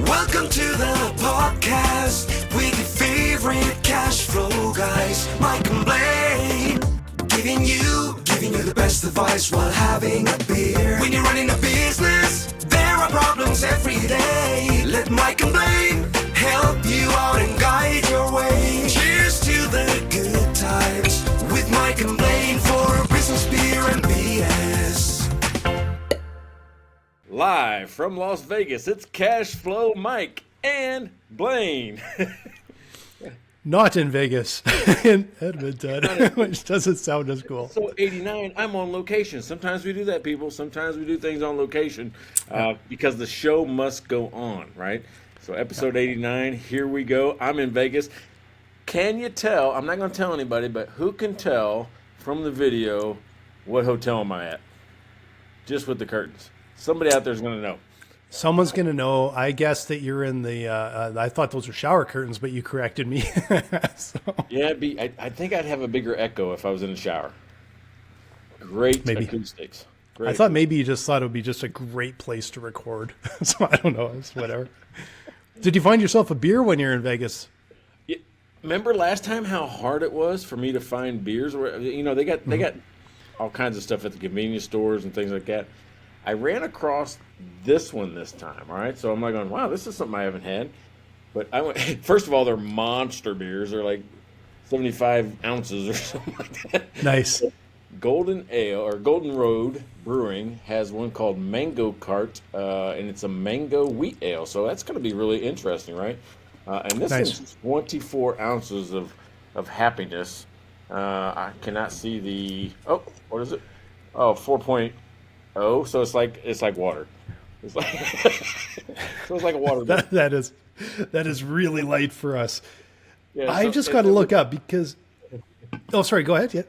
Welcome to the podcast with your favorite cash flow guys, Mike and Blaine. Giving you the best advice while having a beer. When you're running a business, there are problems every day. Let Mike and Blaine help you out and guide your way. Cheers to the good times with Mike and Blaine for business, beer, and BS. Live from Las Vegas, it's Cash Flow Mike and Blaine. Not in Vegas, in Edmonton, which doesn't sound as cool. So 89, I'm on location. Sometimes we do that, people. Sometimes we do things on location because the show must go on, right? So episode 89, here we go. I'm in Vegas. Can you tell, I'm not going to tell anybody, but who can tell from the video what hotel am I at? Just with the curtains. Somebody out there is going to know. Someone's going to know. I guess that you're in the, I thought those were shower curtains, but you corrected me. So. Yeah, I think I'd have a bigger echo if I was in the shower. Great acoustics. Great. I thought maybe you just thought it would be just a great place to record. So I don't know. It's whatever. Did you find yourself a beer when you're in Vegas? Yeah. Remember last time how hard it was for me to find beers? You know, they got all kinds of stuff at the convenience stores and things like that. I ran across this one this time, all right? So I'm like going, wow, this is something I haven't had. But I went, first of all, they're monster beers. They're like 75 ounces or something like that. Nice. Golden Road Brewing has one called Mango Cart, and it's a mango wheat ale. So that's going to be really interesting, right? And this is 24 ounces of happiness. I cannot see the, what is it? Oh, 4.0. So it's like water. It's like so it's like a water. That is really light for us. Yeah, I just got to look up because. Oh, sorry. Go ahead. Yeah.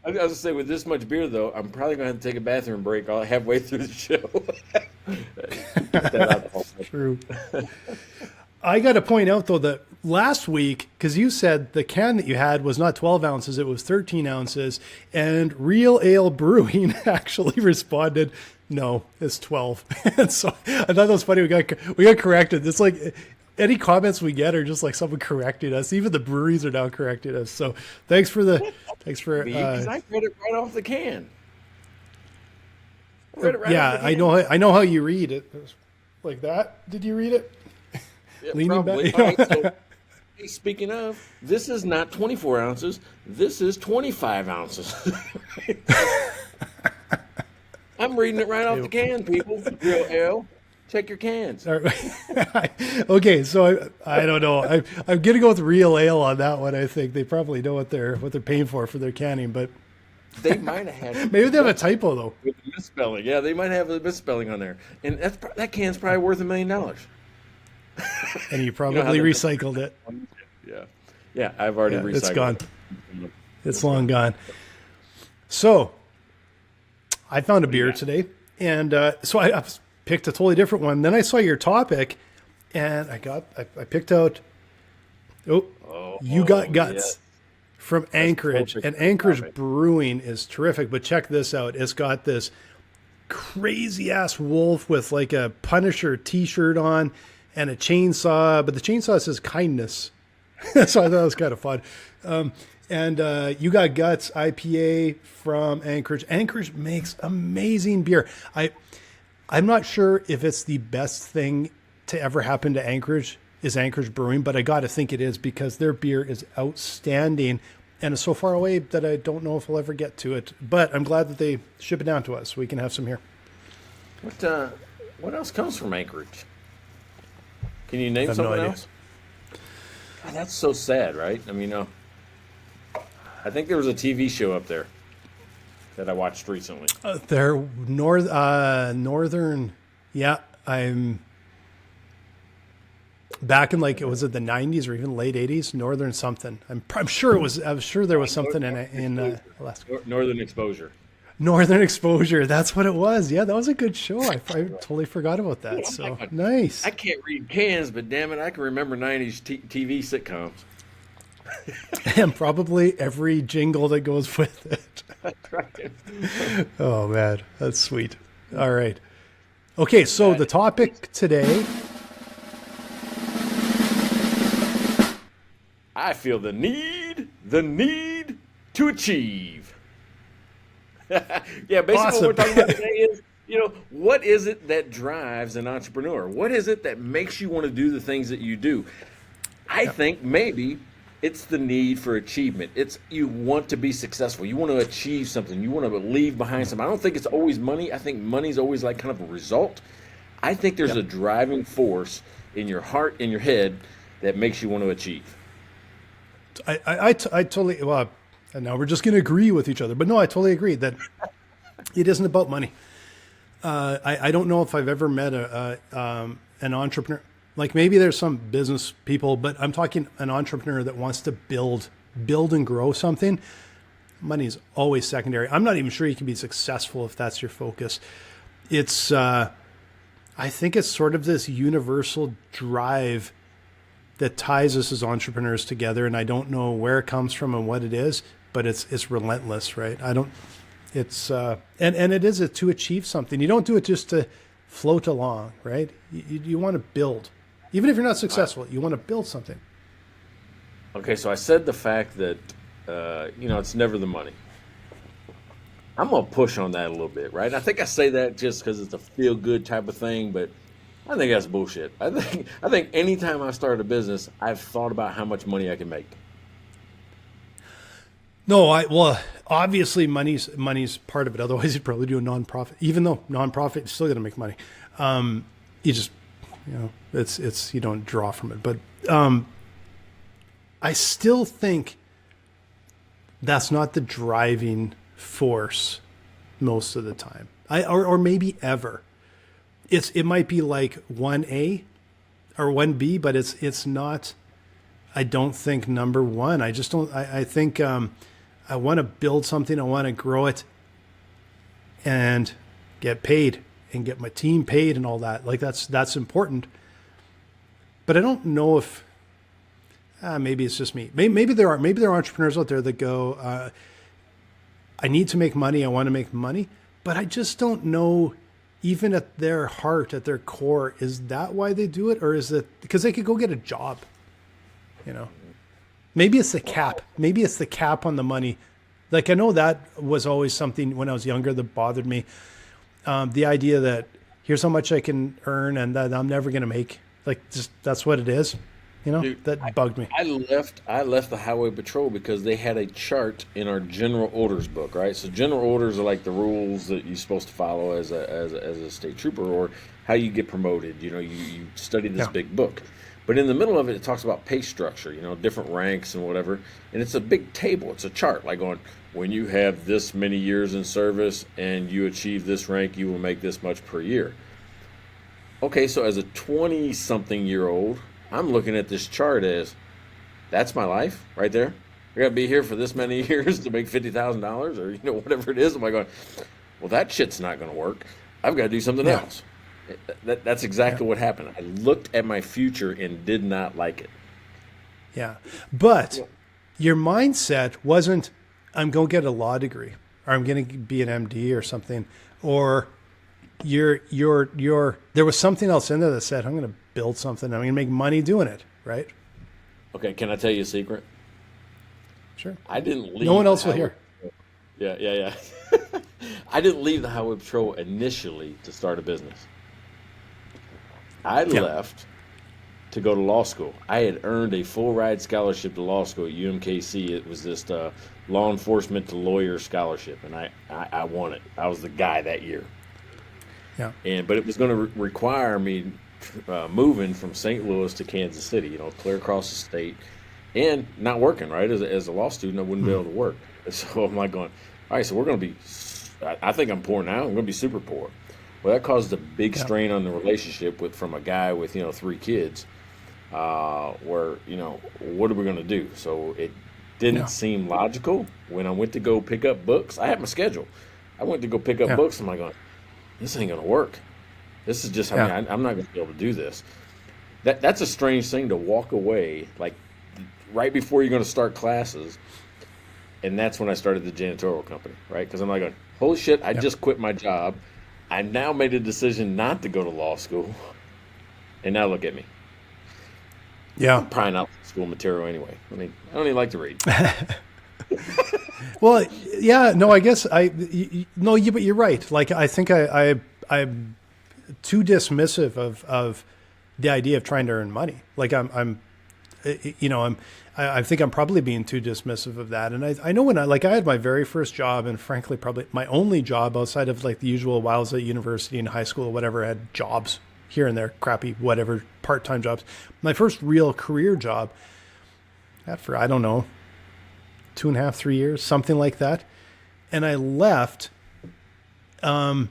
I was gonna say with this much beer though, I'm probably gonna have to take a bathroom break halfway through the show. True. I got to point out though that last week, because you said the can that you had was not 12 ounces, it was 13 ounces, and Real Ale Brewing actually responded, no, it's 12. And so I thought that was funny. We got corrected. It's like any comments we get are just like someone correcting us. Even the breweries are now correcting us. So thanks for. Because I read it right off the can. I know how you read it. Like that. Did you read it? Yeah, leaning probably. back. Right, so, hey, speaking of, this is not 24 ounces. This is 25 ounces. I'm reading it right off the can, people. Real ale. Check your cans. Okay, so I don't know. I'm gonna go with Real Ale on that one. I think they probably know what they're paying for their canning, but they might have had. Maybe they have a typo though. With the misspelling, yeah, they might have a misspelling on there, and that can's probably worth $1 million. And you probably recycled it. Yeah, I've already recycled it. It's gone. It's long gone. So I found a beer today, and so I picked a totally different one. Then I saw your topic, and I picked out. You Got Guts from Anchorage, and Anchorage Brewing is terrific. But check this out; it's got this crazy ass wolf with like a Punisher T-shirt on and a chainsaw, but the chainsaw says kindness. So I thought that was kind of fun. And You Got Guts IPA from Anchorage. Anchorage makes amazing beer. I'm not sure if it's the best thing to ever happen to Anchorage is Anchorage Brewing, but I got to think it is because their beer is outstanding and it's so far away that I don't know if we'll ever get to it. But I'm glad that they ship it down to us so we can have some here. What else comes from Anchorage? Can you name something else? God, that's so sad, right? I mean, I think there was a TV show up there that I watched recently. They're northern. Yeah, I'm back in was it the 90s or even late 80s? Northern something. I'm sure it was. I was sure there was something in Alaska. Northern Exposure. Northern Exposure. That's what it was. Yeah, that was a good show. I totally forgot about that. So nice. I can't read cans, but damn it, I can remember 90s TV sitcoms. And probably every jingle that goes with it. That's right. Oh, man. That's sweet. All right. Okay, so the topic today I feel the need to achieve. Yeah, basically Awesome. what we're talking about today is, what is it that drives an entrepreneur? What is it that makes you want to do the things that you do? I think maybe it's the need for achievement. It's you want to be successful. You want to achieve something. You want to leave behind something. I don't think it's always money. I think money's always like kind of a result. I think there's a driving force in your heart, in your head, that makes you want to achieve. I totally, well, and now we're just going to agree with each other, but no, I totally agree that it isn't about money. I don't know if I've ever met an entrepreneur. Like maybe there's some business people, but I'm talking an entrepreneur that wants to build and grow something. Money is always secondary. I'm not even sure you can be successful if that's your focus. It's, I think it's sort of this universal drive that ties us as entrepreneurs together. And I don't know where it comes from and what it is, but it's relentless, right? It's, and it is to achieve something. You don't do it just to float along, right? You want to build. Even if you're not successful, you want to build something. Okay, so I said the fact that, it's never the money. I'm going to push on that a little bit, right? I think I say that just because it's a feel-good type of thing, but I think that's bullshit. I think anytime I start a business, I've thought about how much money I can make. No, well, obviously money's part of it. Otherwise, you'd probably do a nonprofit. Even though nonprofit is still going to make money, you just, it's you don't draw from it. But I still think that's not the driving force most of the time. Or maybe ever. It might be like 1A or 1B, but it's not. I don't think number one. I just don't. I think. I want to build something. I want to grow it and get paid and get my team paid and all that. Like that's important. But I don't know if maybe it's just me. Maybe there are entrepreneurs out there that go, I need to make money. I want to make money, but I just don't know. Even at their heart, at their core, is that why they do it, or is it because they could go get a job? Maybe it's the cap. Maybe it's the cap on the money. Like I know that was always something when I was younger that bothered me. The idea that here's how much I can earn and that I'm never going to make. Like just that's what it is. Dude, that bugged me. I left the highway patrol because they had a chart in our general orders book, right? So general orders are like the rules that you're supposed to follow as a state trooper, or how you get promoted. You study this big book. But in the middle of it, it talks about pay structure, different ranks and whatever. And it's a big table. It's a chart like going, when you have this many years in service and you achieve this rank, you will make this much per year. Okay, so as a 20-something-year-old, I'm looking at this chart as, that's my life right there. I got to be here for this many years to make $50,000 or, whatever it is. I'm like going, well, that shit's not going to work. I've got to do something else. That's exactly what happened. I looked at my future and did not like it. Yeah. But your mindset wasn't, I'm going to get a law degree or I'm going to be an MD or something, or there was something else in there that said, I'm going to build something. I'm going to make money doing it. Right. Okay. Can I tell you a secret? Sure. I didn't leave. No one else will hear. Yeah. I didn't leave the highway patrol initially to start a business. I left to go to law school. I had earned a full ride scholarship to law school at UMKC. It was this law enforcement to lawyer scholarship, and I won it. I was the guy that year. Yeah. But it was going to require me moving from St. Louis to Kansas City, clear across the state, and not working, right? As a law student, I wouldn't be able to work. So I'm like going, all right, so we're going to be, I think I'm poor now. I'm going to be super poor. Well, that caused a big strain on the relationship from a guy with, 3 kids, where, what are we going to do? So it didn't seem logical. When I went to go pick up books, I had my schedule. I went to go pick up books. I'm like going, this ain't going to work. This is just, I'm not going to be able to do this. That's a strange thing to walk away, like right before you're going to start classes. And that's when I started the janitorial company, right? Because I'm like going, holy shit, I just quit my job. I now made a decision not to go to law school, and now look at me. Yeah. I'm probably not school material anyway. I mean, I don't even like to read. Well, yeah, no, I guess no, but you're right. Like, I think I'm too dismissive of the idea of trying to earn money. Like I think I'm probably being too dismissive of that. And I know when I had my very first job, and frankly, probably my only job outside of like the usual while I was at university and high school or whatever, I had jobs here and there, crappy, whatever, part-time jobs. My first real career job, that for, I don't know, 2.5, 3 years, something like that. And I left, and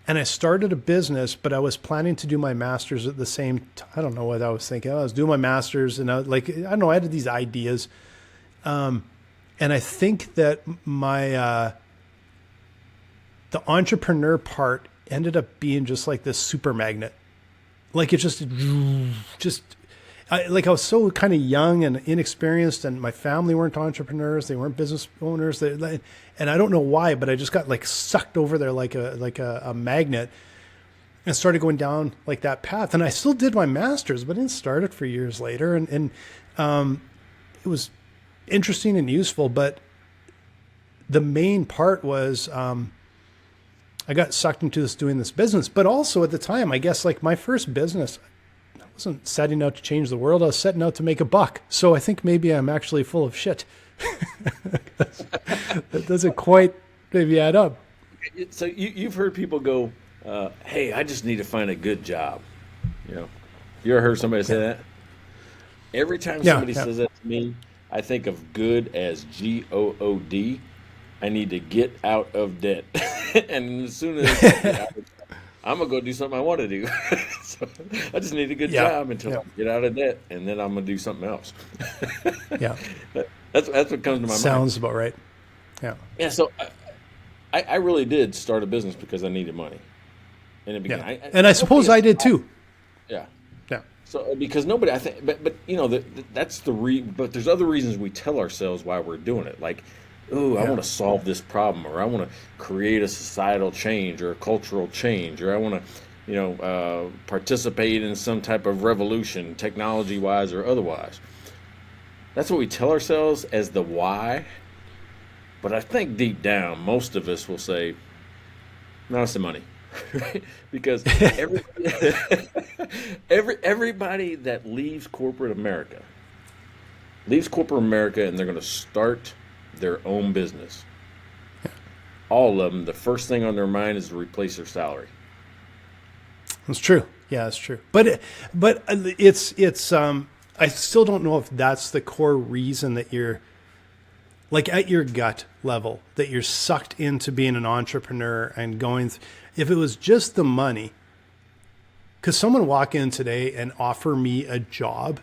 I started a business, but I was planning to do my master's at the same time. I don't know what I was thinking. I was doing my master's, and I don't know, I had these ideas. And I think that the entrepreneur part ended up being just like this super magnet. Like, it just I was so kind of young and inexperienced, and my family weren't entrepreneurs. They weren't business owners. And I don't know why, but I just got like sucked over there like a magnet, and started going down like that path. And I still did my master's, but I didn't start it for years later. And it was interesting and useful. But the main part was I got sucked into doing this business. But also at the time, I guess, like, my first business, I wasn't setting out to change the world. I was setting out to make a buck. So I think maybe I'm actually full of shit. That doesn't quite maybe add up. So you've heard people go, "Hey, I just need to find a good job." You know, you ever heard somebody say that? Every time somebody says that to me, I think of good as GOOD. I need to get out of debt, and as soon as I get out of debt, I'm gonna go do something I want to do. So I just need a good job until I get out of debt, and then I'm gonna do something else. Yeah, that's what comes to my mind. Sounds about right. Yeah. Yeah. So I really did start a business because I needed money, and it began. And I suppose I did too. Yeah. Yeah. So because nobody, I think, but you know, that's but there's other reasons we tell ourselves why we're doing it, like, oh, I want to solve this problem, or I want to create a societal change or a cultural change, or I want to, participate in some type of revolution, technology-wise or otherwise. That's what we tell ourselves as the why. But I think deep down, most of us will say, no, it's the money. Right? Because everybody that leaves corporate America and they're going to start their own business. All of them, the first thing on their mind is to replace their salary. That's true. Yeah, that's true. But it's I still don't know if that's the core reason that you're, like, at your gut level, that you're sucked into being an entrepreneur and going. If it was just the money, could someone walk in today and offer me a job,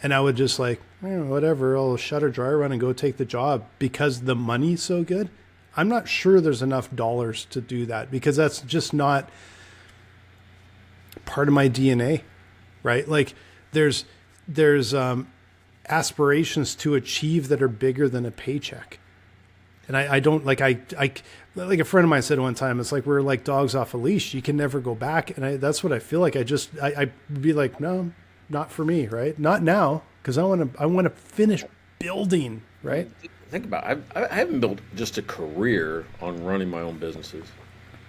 and I would just like, whatever, I'll shut a dry run and go take the job because the money's so good? I'm not sure there's enough dollars to do that, because that's just not part of my DNA, right? Like, there's aspirations to achieve that are bigger than a paycheck. And I don't like a friend of mine said one time, it's like we're like dogs off a leash. You can never go back. And that's what I feel like. I'd be like, no, not for me, right? Not now, because I want to finish building, right? Think about it. I haven't built just a career on running my own businesses.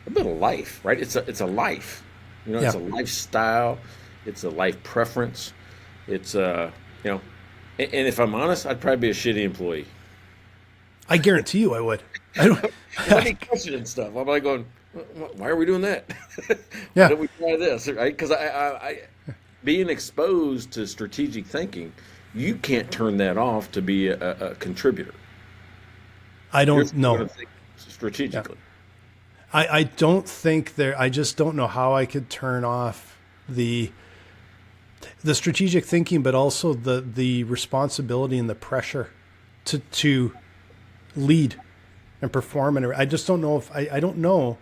I built a life, right? It's a life. It's a lifestyle. It's a life preference. It's and if I'm honest, I'd probably be a shitty employee. I guarantee you I would. I don't. I be questioning stuff. I'm like going, why are we doing that? Yeah. Why don't we try this? Right? Because I being exposed to strategic thinking, you can't turn that off to be a contributor. I don't know. Strategically. Yeah. I don't think I just don't know how I could turn off the strategic thinking, but also the responsibility and the pressure to lead and perform. And I just don't know if I don't know.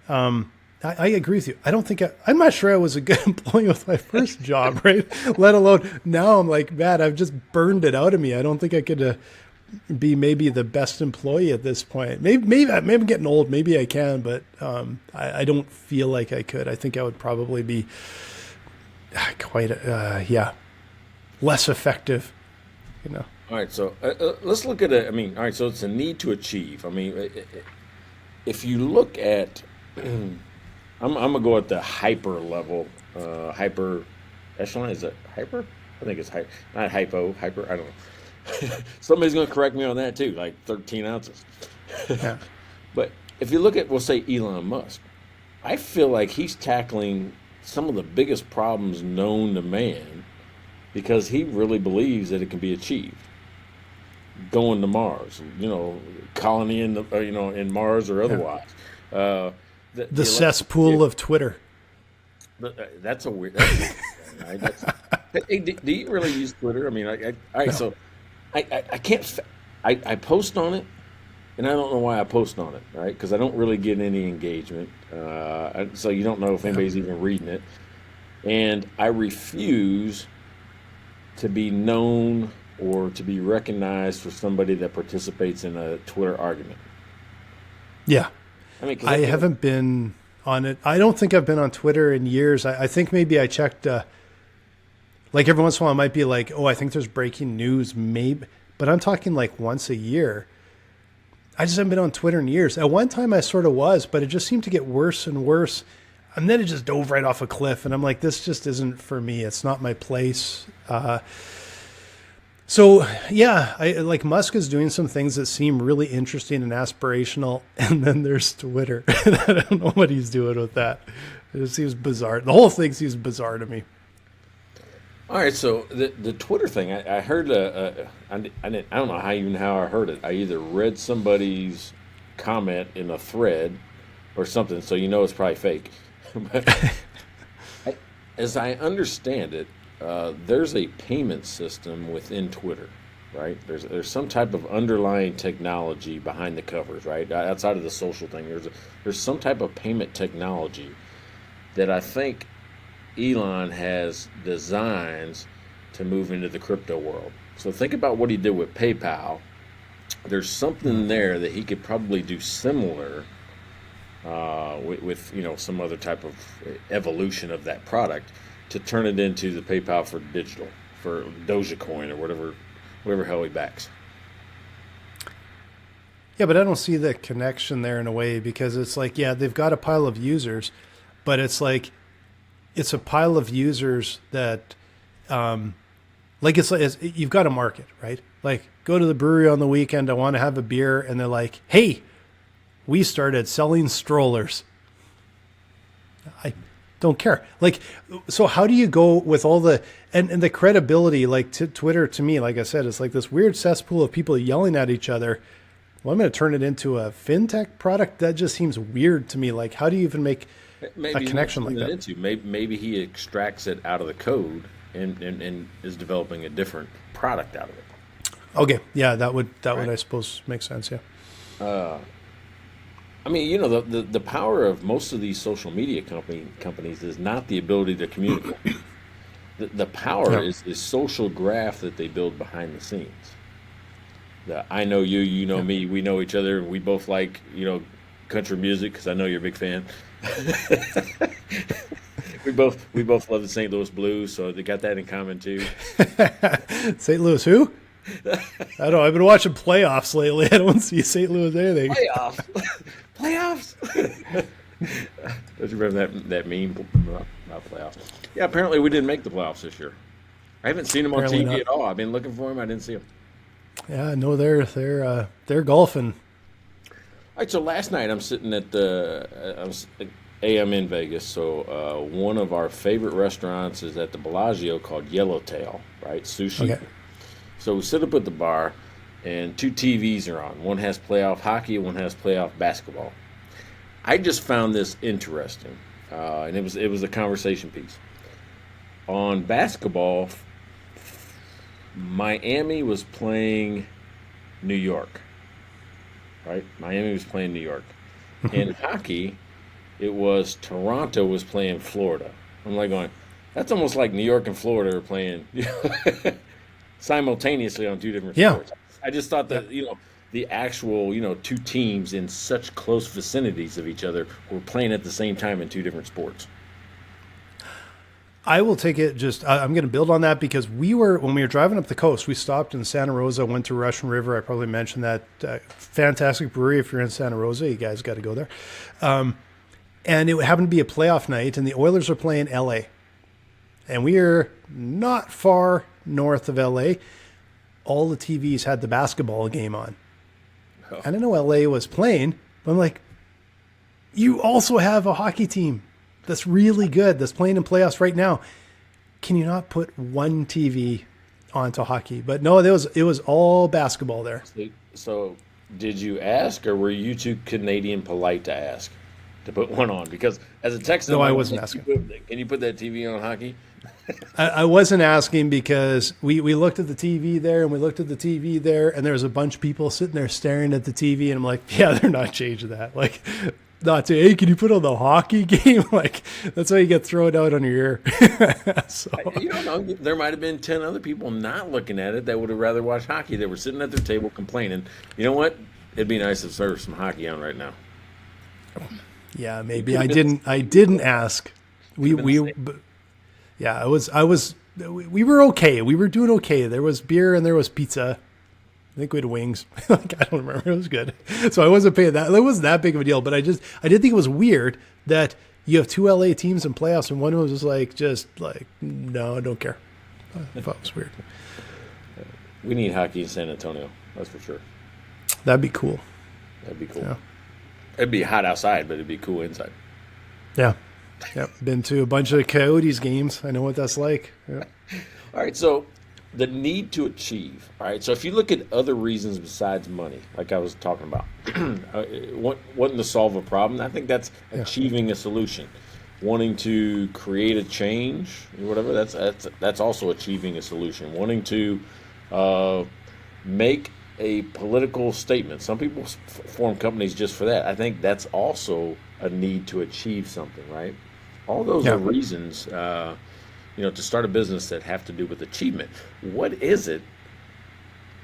I agree with you. I don't think I'm not sure I was a good employee with my first job, right? Let alone now I'm like, man, I've just burned it out of me. I don't think I could be maybe the best employee at this point. Maybe I'm getting old. Maybe I can, but I don't feel like I could. I think I would probably be quite, less effective, you know. All right, so let's look at it. I mean, all right, so it's a need to achieve. I mean, if you look at, I'm gonna go at the hyper level, hyper echelon. Is it hyper? I think it's hyper, not hyper. I don't know. Somebody's gonna correct me on that too, like 13 ounces. Yeah. But if you look at, we'll say Elon Musk, I feel like he's tackling some of the biggest problems known to man because he really believes that it can be achieved. Going to Mars, you know, colony in the, you know, in Mars or otherwise. The cesspool of Twitter. That's a weird. That's weird thing, right? Hey, do you really use Twitter? I mean, all right. No. So I can't. I post on it, and I don't know why I post on it, right? Because I don't really get any engagement. So you don't know if anybody's even reading it, and I refuse to be known or to be recognized for somebody that participates in a Twitter argument. Yeah. I mean, I haven't been on it. I don't think I've been on Twitter in years. I think maybe I checked, like every once in a while, I might be like, oh, I think there's breaking news, maybe. But I'm talking like once a year. I just haven't been on Twitter in years. At one time I sort of was, but it just seemed to get worse and worse. And then it just dove right off a cliff. And I'm like, this just isn't for me. It's not my place. So yeah, like Musk is doing some things that seem really interesting and aspirational, and then there's Twitter. I don't know what he's doing with that. It seems bizarre. The whole thing seems bizarre to me. All right, so the Twitter thing, I heard. I don't know how I heard it. I either read somebody's comment in a thread or something, so you know it's probably fake. But as I understand it, there's a payment system within Twitter, right? There's some type of underlying technology behind the covers, right? Outside of the social thing, there's some type of payment technology that I think Elon has designs to move into the crypto world. So think about what he did with PayPal. There's something there that he could probably do similar with you know, some other type of evolution of that product, to turn it into the PayPal for digital, for Dogecoin or whatever hell he backs. Yeah, but I don't see the connection there in a way, because it's like, yeah, they've got a pile of users, but it's like, it's a pile of users that, like you've got a market, right? Like, go to the brewery on the weekend, I want to have a beer, and they're like, hey, we started selling strollers. I don't care. Like, so how do you go with all the, and the credibility, like Twitter to me, like I said, it's like this weird cesspool of people yelling at each other. Well, I'm going to turn it into a fintech product. That just seems weird to me. Like, how do you even make a connection like that? Maybe he extracts it out of the code and is developing a different product out of it. Okay. Yeah, that would I suppose make sense. Yeah. I mean, you know, the power of most of these social media companies is not the ability to communicate. The power is the social graph that they build behind the scenes. I know you, you know me, we know each other, and we both like, you know, country music because I know you're a big fan. we both love the St. Louis Blues, so they got that in common too. St. Louis who? I don't know. I've been watching playoffs lately. I don't see St. Louis anything. Playoffs. Don't you remember that meme about playoffs? Yeah, apparently we didn't make the playoffs this year. I haven't seen them on TV at all. I've been looking for them. I didn't see them. Yeah, no, they're golfing. All right, so last night I'm sitting at I'm in Vegas, so one of our favorite restaurants is at the Bellagio called Yellowtail, right? Sushi. Okay. So we sit up at the bar, and two TVs are on. One has playoff hockey, one has playoff basketball. I just found this interesting, and it was a conversation piece. On basketball, Miami was playing New York, right? Miami was playing New York. In hockey, it was Toronto was playing Florida. I'm like going, that's almost like New York and Florida are playing simultaneously on two different sports. I just thought that, you know, the actual, you know, two teams in such close vicinities of each other were playing at the same time in two different sports. I will take it. I'm going to build on that because when we were driving up the coast, we stopped in Santa Rosa, went to Russian River. I probably mentioned that fantastic brewery. If you're in Santa Rosa, you guys got to go there. And it happened to be a playoff night, and the Oilers were playing LA. And we are not far north of LA. All the TVs had the basketball game on. Oh. And I know LA was playing, but I'm like, you also have a hockey team that's really good, that's playing in playoffs right now. Can you not put one TV onto hockey? But no, it was all basketball there. So did you ask, or were you too Canadian polite to ask to put one on? Because as a Texan, no, I wasn't asking. Can you put that TV on hockey? I wasn't asking because we looked at the TV there and we looked at the TV there, and there was a bunch of people sitting there staring at the TV, and I'm like, yeah, they're not changing that. Like, not to, hey, can you put on the hockey game? Like, that's how you get thrown out on your ear. So. You don't know. There might have been 10 other people not looking at it that would have rather watched hockey. They were sitting at their table complaining. You know what? It'd be nice if there was some hockey on right now. Yeah, maybe. I didn't ask. We were okay. We were doing okay. There was beer and there was pizza. I think we had wings. Like, I don't remember. It was good. So I wasn't paying that. It wasn't that big of a deal, but I did think it was weird that you have two LA teams in playoffs and one was just like, no, I don't care. I thought it was weird. We need hockey in San Antonio. That's for sure. That'd be cool. That'd be cool. Yeah. It'd be hot outside, but it'd be cool inside. Yeah. Yep. Been to a bunch of Coyotes games. I know what that's like. Yeah. All right. So the need to achieve. All right. So if you look at other reasons besides money, like I was talking about, wanting to solve a problem, I think that's achieving a solution. Wanting to create a change, whatever, that's also achieving a solution. Wanting to make a political statement. Some people form companies just for that. I think that's also a need to achieve something, right? All those are reasons, to start a business that have to do with achievement. What is it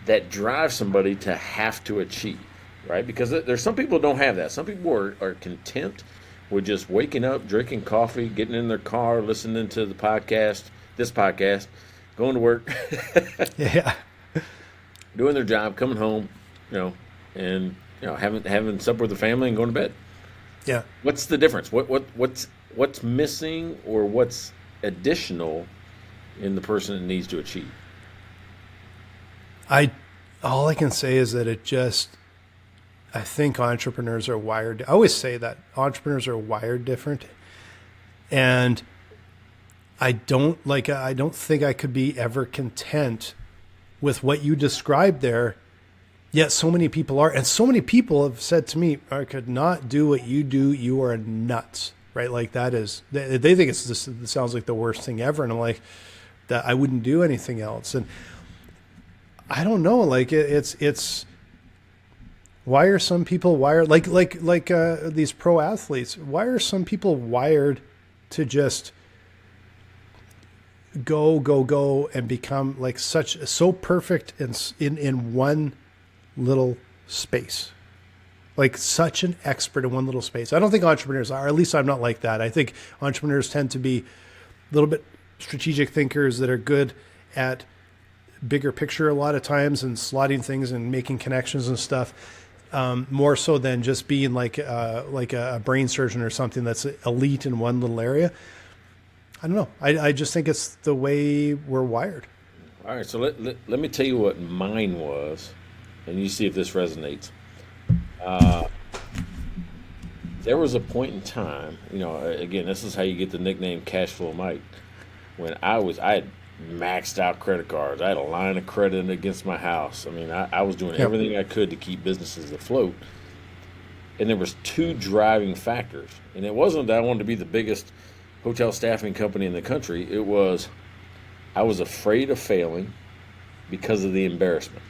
that drives somebody to have to achieve, right? Because there's some people who don't have that. Some people are content with just waking up, drinking coffee, getting in their car, listening to this podcast, going to work. Yeah. Doing their job, coming home, and having supper with the family and going to bed. Yeah. What's the difference? What's missing or what's additional in the person that needs to achieve? All I can say is that I think entrepreneurs are wired. I always say that entrepreneurs are wired different, and I don't think I could be ever content with what you described there. Yet so many people are, and so many people have said to me, I could not do what you do. You are nuts, right? Like they think it sounds like the worst thing ever. And I'm like, that I wouldn't do anything else. And I don't know, like it's why are some people wired like these pro athletes? Why are some people wired to just go and become like so perfect in one little space, like such an expert in one little space? I don't think entrepreneurs are, at least I'm not like that. I think entrepreneurs tend to be a little bit strategic thinkers that are good at bigger picture a lot of times and slotting things and making connections and stuff, more so than just being like a brain surgeon or something that's elite in one little area. I don't know. I just think it's the way we're wired. All right, so let me tell you what mine was, and you see if this resonates. There was a point in time, again, this is how you get the nickname Cash Flow Mike, when I had maxed out credit cards. I had a line of credit against my house. I mean, I was doing everything I could to keep businesses afloat. And there was two driving factors. And it wasn't that I wanted to be the biggest hotel staffing company in the country. It was I was afraid of failing because of the embarrassment.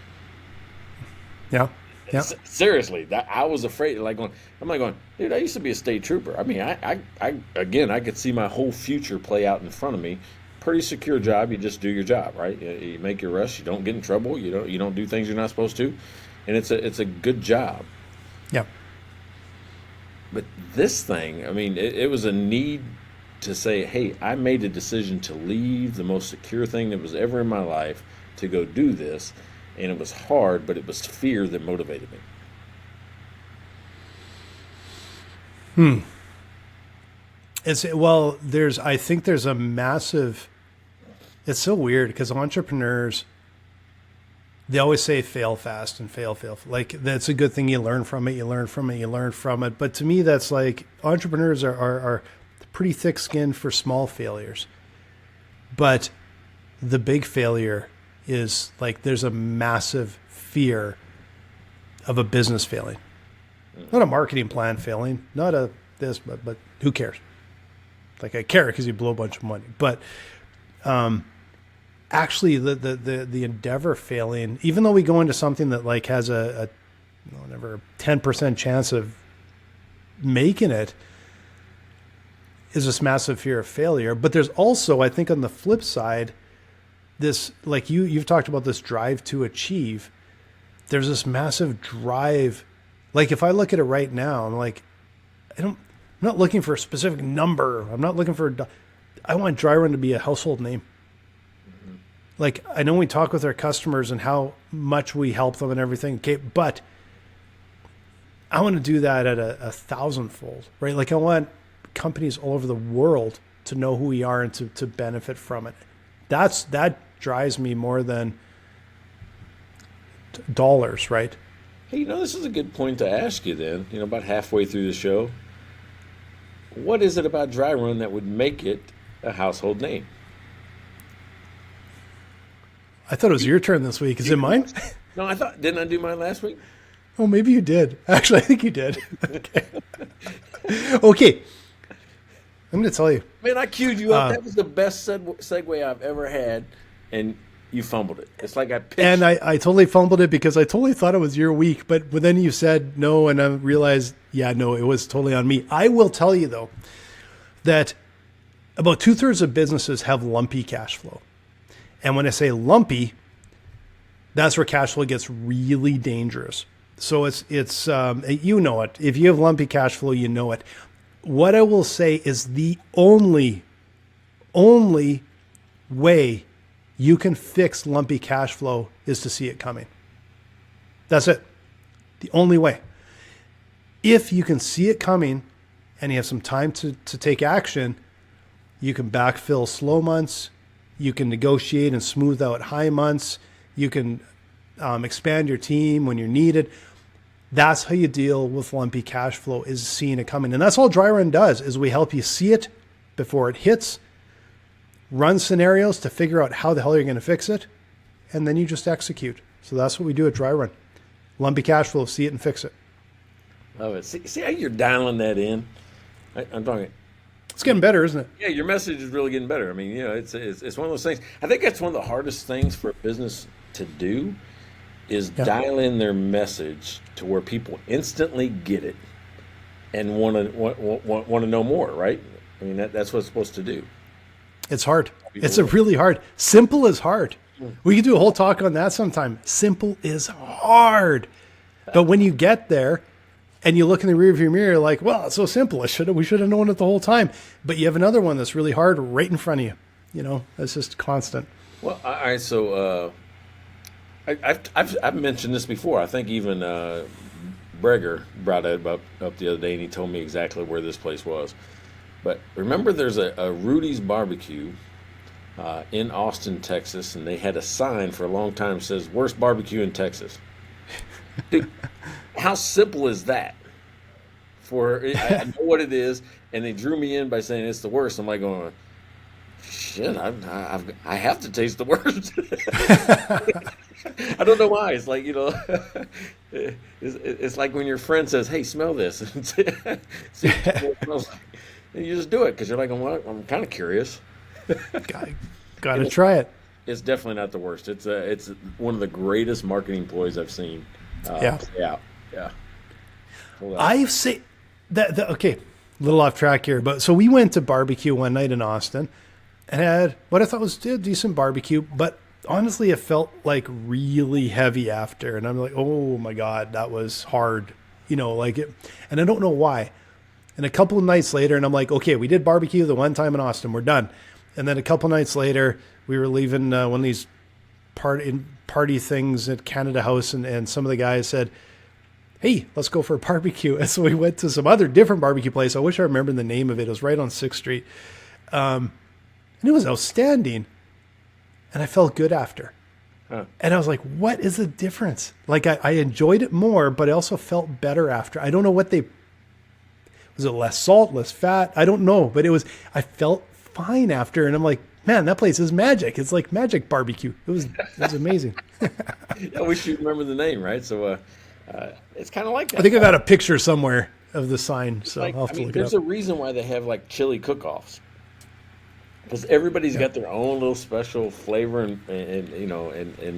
Yeah. Yeah. Seriously, I was afraid. I'm going, dude, I used to be a state trooper. I mean, I could see my whole future play out in front of me. Pretty secure job. You just do your job, right? You make your rush. You don't get in trouble. You don't do things you're not supposed to, and it's a good job. Yeah. But this thing, I mean, it was a need to say, hey, I made a decision to leave the most secure thing that was ever in my life to go do this. And it was hard, but it was fear that motivated me. I think there's a massive, it's so weird because entrepreneurs, they always say fail fast and fail. Like that's a good thing. You learn from it. But to me, that's like entrepreneurs are pretty thick skinned for small failures. But the big failure is like, there's a massive fear of a business failing, not a marketing plan failing, not a this, but who cares? Like I care because you blow a bunch of money, but, actually the endeavor failing, even though we go into something that like has a 10% chance of making it, is this massive fear of failure. But there's also, I think on the flip side, this, like you've talked about this drive to achieve. There's this massive drive. Like if I look at it right now, I'm like, I'm not looking for a specific number. I'm not looking for, I want Dry Run to be a household name. Like, I know we talk with our customers and how much we help them and everything, okay, but I want to do that at a 1,000-fold, right? Like, I want companies all over the world to know who we are and to benefit from it. That drives me more than dollars, right? Hey, this is a good point to ask you then, about halfway through the show. What is it about Dry Run that would make it a household name? I thought it was your turn this week. Is it mine? No, didn't I do mine last week? Oh, maybe you did. Actually, I think you did. Okay. I'm going to tell you. Man, I queued you up. That was the best segue I've ever had, and you fumbled it. It's like I pitched. And I totally fumbled it because I totally thought it was your week, but then you said no, and I realized, yeah, no, it was totally on me. I will tell you, though, that about 2/3 of businesses have lumpy cash flow. And when I say lumpy, that's where cash flow gets really dangerous. So it's you know it. If you have lumpy cash flow, you know it. What I will say is the only way you can fix lumpy cash flow is to see it coming. That's it. The only way. If you can see it coming and you have some time to take action, you can backfill slow months. You can negotiate and smooth out high months. You can expand your team when you're needed. That's how you deal with lumpy cash flow, is seeing it coming. And that's all Dry Run does, is we help you see it before it hits, run scenarios to figure out how the hell you're going to fix it, and then you just execute. So that's what we do at Dry Run. Lumpy cash flow, see it and fix it. Love it. See how you're dialing that in? I'm talking. It's getting better, isn't it? Yeah, your message is really getting better. I mean, it's one of those things. I think that's one of the hardest things for a business to do, is dial in their message to where people instantly get it and want to know more, right? I mean, that's what it's supposed to do. It's hard. It's really hard. Simple is hard. We could do a whole talk on that sometime. Simple is hard. But when you get there and you look in the rearview mirror, you're like, well, it's so simple. We should have known it the whole time. But you have another one that's really hard right in front of you. That's just constant. Well, all right. So I've mentioned this before. I think even Breger brought it up the other day, and he told me exactly where this place was. But remember, there's a Rudy's Barbecue in Austin, Texas, and they had a sign for a long time that says, "Worst barbecue in Texas." Dude, how simple is that? I know what it is, and they drew me in by saying it's the worst. I'm like going, shit, I have to taste the worst. I don't know why. It's like, it's like when your friend says, "Hey, smell this." See what it smells like. And you just do it because you're like, well, I'm kind of curious. Got to try it. It's definitely not the worst. It's one of the greatest marketing ploys I've seen. Yeah. I say that. Okay, a little off track here, but so we went to barbecue one night in Austin and had what I thought was a decent barbecue, but honestly, it felt like really heavy after, and I'm like, oh my god, that was hard, like it, and I don't know why. And a couple of nights later, and I'm like, okay, we did barbecue the one time in Austin, we're done. And then a couple nights later, we were leaving one of these party things at Canada House, and some of the guys said, hey, let's go for a barbecue. And so we went to some other different barbecue place. I wish I remembered the name of it. It was right on 6th Street. And it was outstanding. And I felt good after. Huh. And I was like, what is the difference? Like I enjoyed it more, but I also felt better after. I don't know what was it less salt, less fat? I don't know, but I felt fine after. And I'm like, man, that place is magic. It's like magic barbecue. It was amazing. I wish you remember the name, right? So it's kind of like that. I think I got a picture somewhere of the sign, so like, I'll have to look it there's up. a reason why they have like chili cook-offs. Because everybody's got their own little special flavor and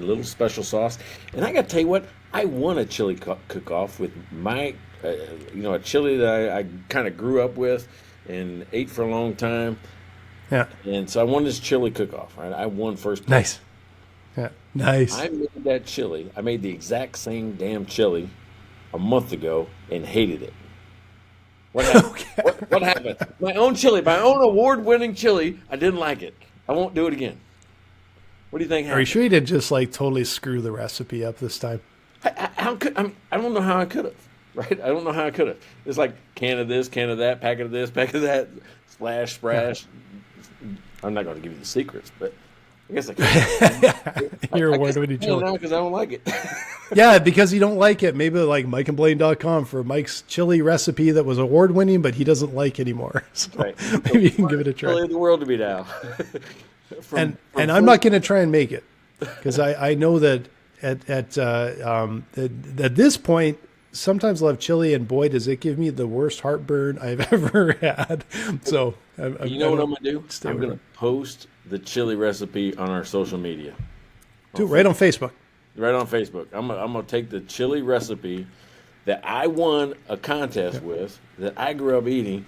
little special sauce. And I got to tell you what, I won a chili cook-off with my, a chili that I kind of grew up with and ate for a long time. Yeah. And so I won this chili cook-off, right? I won first place. Nice. Yeah. Nice. I made that chili. I made the exact same damn chili a month ago and hated it. What happened? Okay. What happened? My own chili, my own award-winning chili. I didn't like it. I won't do it again. What do you think happened? Are you sure you didn't just like totally screw the recipe up this time? I don't know how I could have. Right? I don't know how I could have. It's like can of this, can of that, packet of this, packet of that, splash, sprash. I'm not going to give you the secrets, but I guess I can. You're award-winning chili. now because I don't like it. Yeah, because you don't like it. Maybe like MikeandBlaine.com for Mike's chili recipe that was award-winning, but he doesn't like anymore. So Right. maybe you can give it a try. Chili of the world to be now. And I'm not going to try and make it because I know that at this point, sometimes I'll have chili, and boy, does it give me the worst heartburn I've ever had. So what I'm going to do? I'm going to post the chili recipe on our social media. Do it right on Facebook. Right on Facebook. I'm gonna take the chili recipe that I won a contest with, that I grew up eating,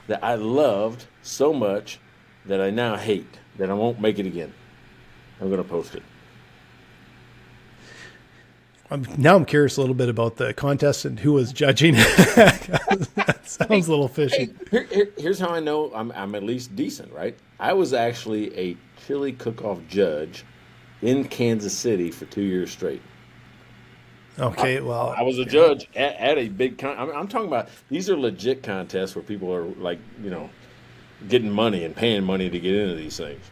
that I loved so much that I now hate, that I won't make it again. I'm gonna post it. Now I'm curious a little bit about the contest and who was judging. That sounds a little fishy. Here's how I know I'm at least decent, right? I was actually a chili cook-off judge in Kansas City for 2 years straight. Okay, well, I was a judge at a big I'm talking about, these are legit contests where people are like, getting money and paying money to get into these things.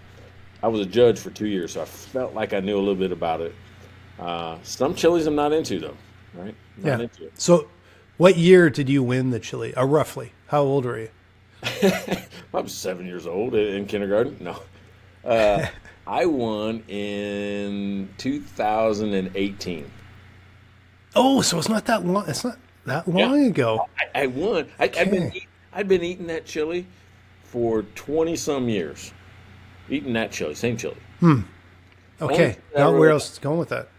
I was a judge for 2 years, so I felt like I knew a little bit about it. Some chilies I'm not into, though, right? Not into it. So what year did you win the chili? Roughly. How old were you? I was 7 years old in kindergarten. No. I won in 2018. Oh, so it's not that long. It's not that long ago. I won. I'd been eating that chili for 20 some years. Eating that chili, same chili. Okay. Now where else is going with that?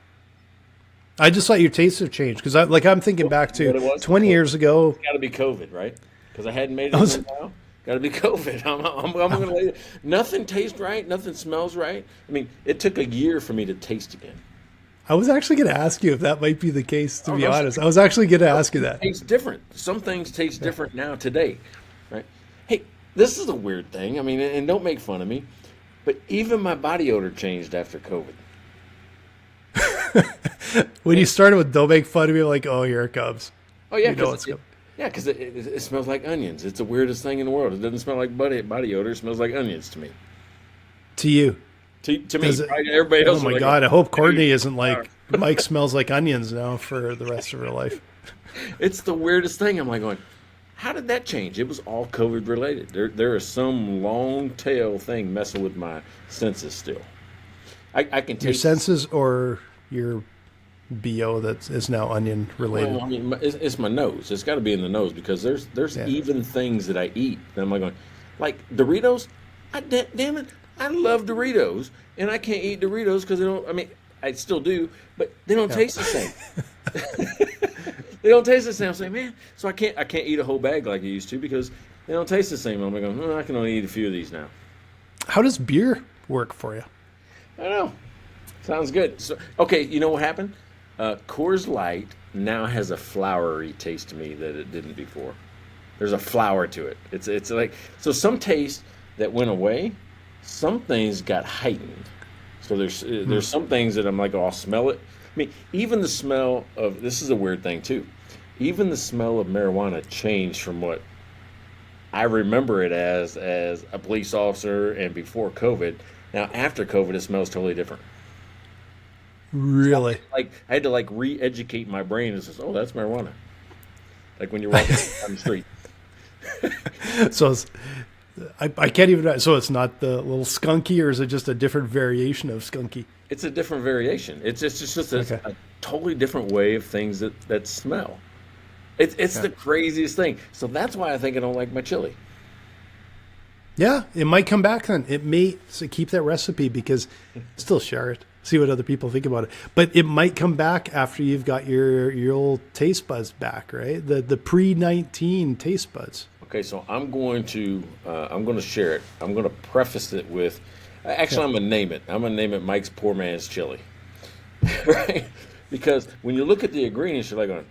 I just thought your tastes have changed because I'm thinking back to 20 years ago. It's got to be COVID, right? Because I hadn't made it in a while. Got to be COVID. I'm going to lay it. Nothing tastes right. Nothing smells right. I mean, it took a year for me to taste again. I was actually going to ask you if that might be the case, to be honest. I was actually going to ask you that. It tastes different. Some things taste different now today, right? Hey, this is a weird thing. I mean, and don't make fun of me, but even my body odor changed after COVID. When you started with "don't make fun of me," like, oh, here it comes. Oh yeah, because it smells like onions. It's the weirdest thing in the world. It doesn't smell like body odor. It smells like onions to me. To you. To me, right? Everybody else. Oh my God! I hope Courtney isn't like Mike smells like onions now for the rest of her life. It's the weirdest thing. I'm like going, how did that change? It was all COVID related. There is some long tail thing messing with my senses still. I can taste your senses or your BO that is now onion related. Well, I mean, it's my nose. It's got to be in the nose because there's even things that I eat that I'm like going, like Doritos. Damn it. I love Doritos, and I can't eat Doritos because they don't. I mean, I still do, but they don't taste the same. They don't taste the same. I'm saying, man, so I can't eat a whole bag like I used to because they don't taste the same. I'm going, I can only eat a few of these now. How does beer work for you? I don't know. Sounds good. So, okay, you know what happened? Coors Light now has a flowery taste to me that it didn't before. There's a flower to it. It's like, so some taste that went away, some things got heightened. So there's some things that I'm like, oh, I'll smell it. I mean, even the smell of, this is a weird thing too. Even the smell of marijuana changed from what I remember it as a police officer and before COVID. Now after COVID, it smells totally different. Really? Like I had to like re-educate my brain. It says, oh, that's marijuana. Like when you're walking down the street. So I can't even. So it's not the little skunky, or is it just a different variation of skunky? It's a different variation. It's just a totally different way of things that smell. It's the craziest thing. So that's why I think I don't like my chili. Yeah, it might come back then. It may, so keep that recipe, because still share it. See what other people think about it. But it might come back after you've got your old taste buds back, right? The pre-19 taste buds. Okay, so I'm going to share it. I'm going to preface it with, actually, I'm going to name it. I'm going to name it Mike's Poor Man's Chili, right? Because when you look at the ingredients, you're like going,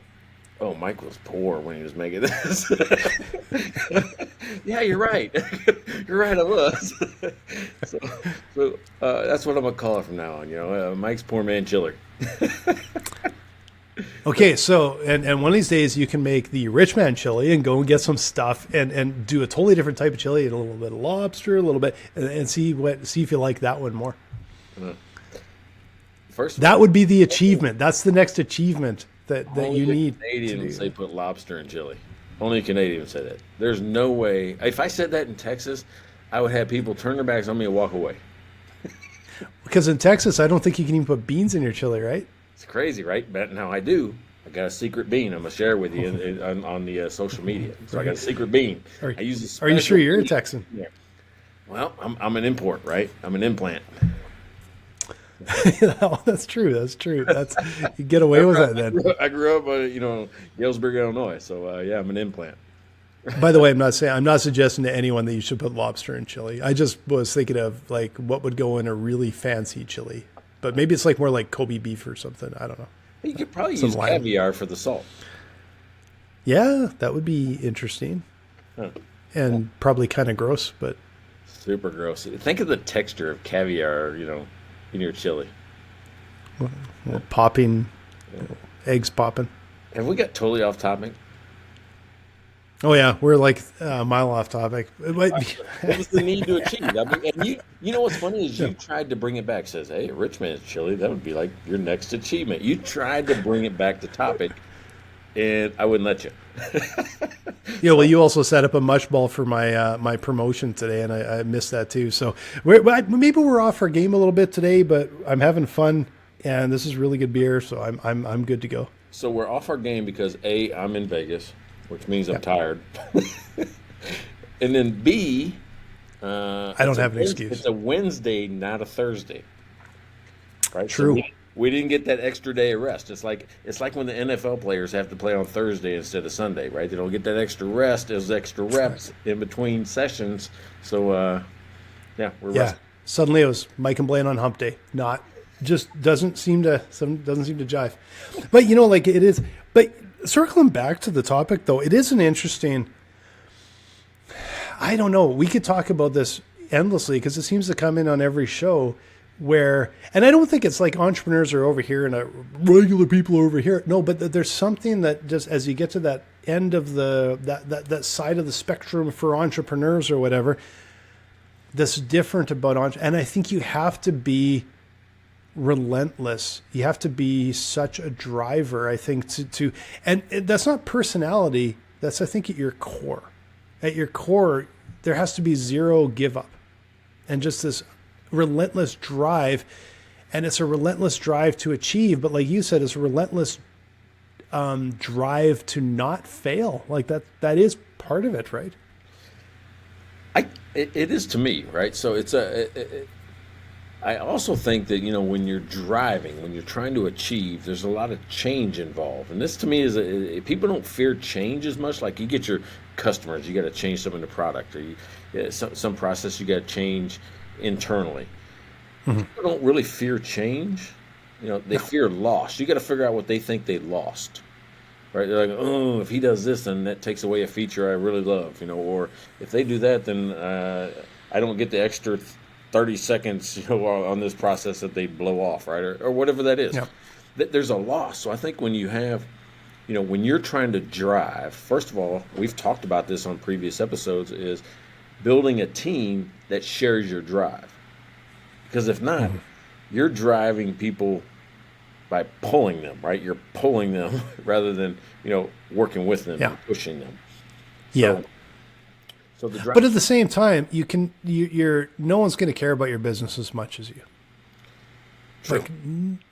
oh, Mike was poor when he was making this. Yeah, you're right. You're right, I was. So that's what I'm going to call it from now on, Mike's Poor Man Chiller. Okay, so and one of these days you can make the rich man chili and go and get some stuff and do a totally different type of chili, and a little bit of lobster, a little bit, and see if you like that one more. First, that would be the achievement. That's the next achievement that you need. Canadians say put lobster in chili. Only a Canadian would say that. There's no way. If I said that in Texas, I would have people turn their backs on me and walk away. Because in Texas, I don't think you can even put beans in your chili, right? It's crazy, right? But now I do. I got a secret bean. I'm gonna share with you on the social media. So I got a secret bean. I use. Are you sure you're a Texan? Yeah. Well, I'm an import, right? I'm an implant. That's true. That's true. You get away with that then. I grew up, Galesburg, Illinois. So yeah, I'm an implant. By the way, I'm not suggesting to anyone that you should put lobster in chili. I just was thinking of like what would go in a really fancy chili, but maybe it's like more like Kobe beef or something. I don't know. You could probably use caviar for the salt. Yeah, that would be interesting, and probably kind of gross, but super gross. Think of the texture of caviar, in your chili. Well, popping, eggs popping. Have we got totally off topic? Oh yeah, we're like a mile off topic. What was the need to achieve? I mean, and you know what's funny is you tried to bring it back. Says, hey, rich man's chili. That would be like your next achievement. You tried to bring it back to topic, and I wouldn't let you. Yeah, well, you also set up a mush ball for my my promotion today, and I missed that too. So maybe we're off our game a little bit today, but I'm having fun, and this is really good beer, so I'm good to go. So we're off our game because A, I'm in Vegas, which means I'm tired, and then B, I don't have an excuse. It's a Wednesday, not a Thursday. Right? True. So we didn't get that extra day of rest. It's like when the NFL players have to play on Thursday instead of Sunday, right? They don't get that extra rest, those extra reps in between sessions. So, we're resting. Suddenly it was Mike and Blaine on hump day. Doesn't seem to jive. But it is. But circling back to the topic, though, it is an interesting. I don't know. We could talk about this endlessly because it seems to come in on every show. And I don't think it's like entrepreneurs are over here and regular people are over here. No, but there's something that just as you get to that end of that side of the spectrum for entrepreneurs or whatever, that's different about and I think you have to be relentless. You have to be such a driver, I think, to and that's not personality. That's, I think, at your core. At your core, there has to be zero give up and just this relentless drive, and it's a relentless drive to achieve, but like you said, it's a relentless drive to not fail. Like that is part of it, right? It is to me, right? So I also think that when you're driving, when you're trying to achieve, there's a lot of change involved, and this to me is people don't fear change as much. Like you get your customers, you got to change some in the product, or some process you got to change internally. Mm-hmm. People don't really fear change. They fear loss. You got to figure out what they think they lost. right? They're like, oh, if he does this, then that takes away a feature I really love, or if they do that, then I don't get the extra 30 seconds, on this process that they blow off, right? Or whatever that is. Yeah. There's a loss. So I think when you have, when you're trying to drive, first of all, we've talked about this on previous episodes, is building a team that shares your drive. Because if not, you're driving people by pulling them, right? You're pulling them rather than, working with them and pushing them. So the drive. But at the same time, you're no one's going to care about your business as much as you. True. Like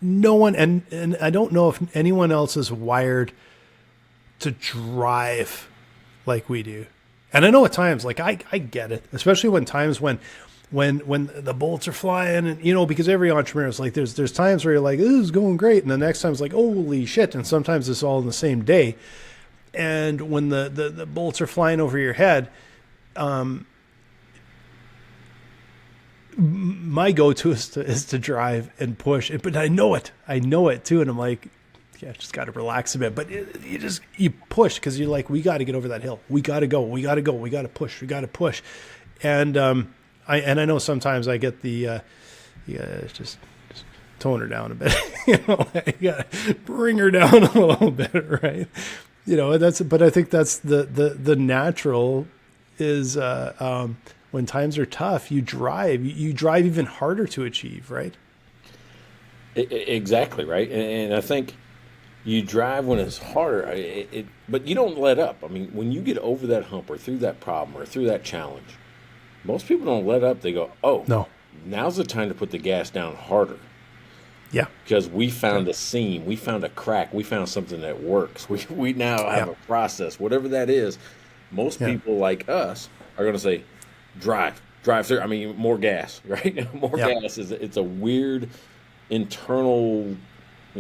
no one, and I don't know if anyone else is wired to drive like we do. And I know at times, like I get it, especially when the bolts are flying, and because every entrepreneur is like, there's times where you're like, this is going great, and the next time it's like, holy shit, and sometimes it's all in the same day. And when the bolts are flying over your head, my go-to is to drive and push it, but I know it too, and I'm like, yeah, just got to relax a bit. But you push because you're like, we got to get over that hill. We got to go. We got to push. And I know sometimes I get the just tone her down a bit. You got to bring her down a little bit, right? But I think that's the natural is when times are tough, you drive even harder to achieve, right? Exactly, right. And I think you drive when it's harder, but you don't let up. I mean, when you get over that hump or through that problem or through that challenge, most people don't let up. They go, oh, no, now's the time to put the gas down harder. Yeah. Because we found a seam, we found a crack, we found something that works. We now have a process, whatever that is. Most people like us are going to say, drive through. I mean, more gas, right? More gas it's a weird internal, I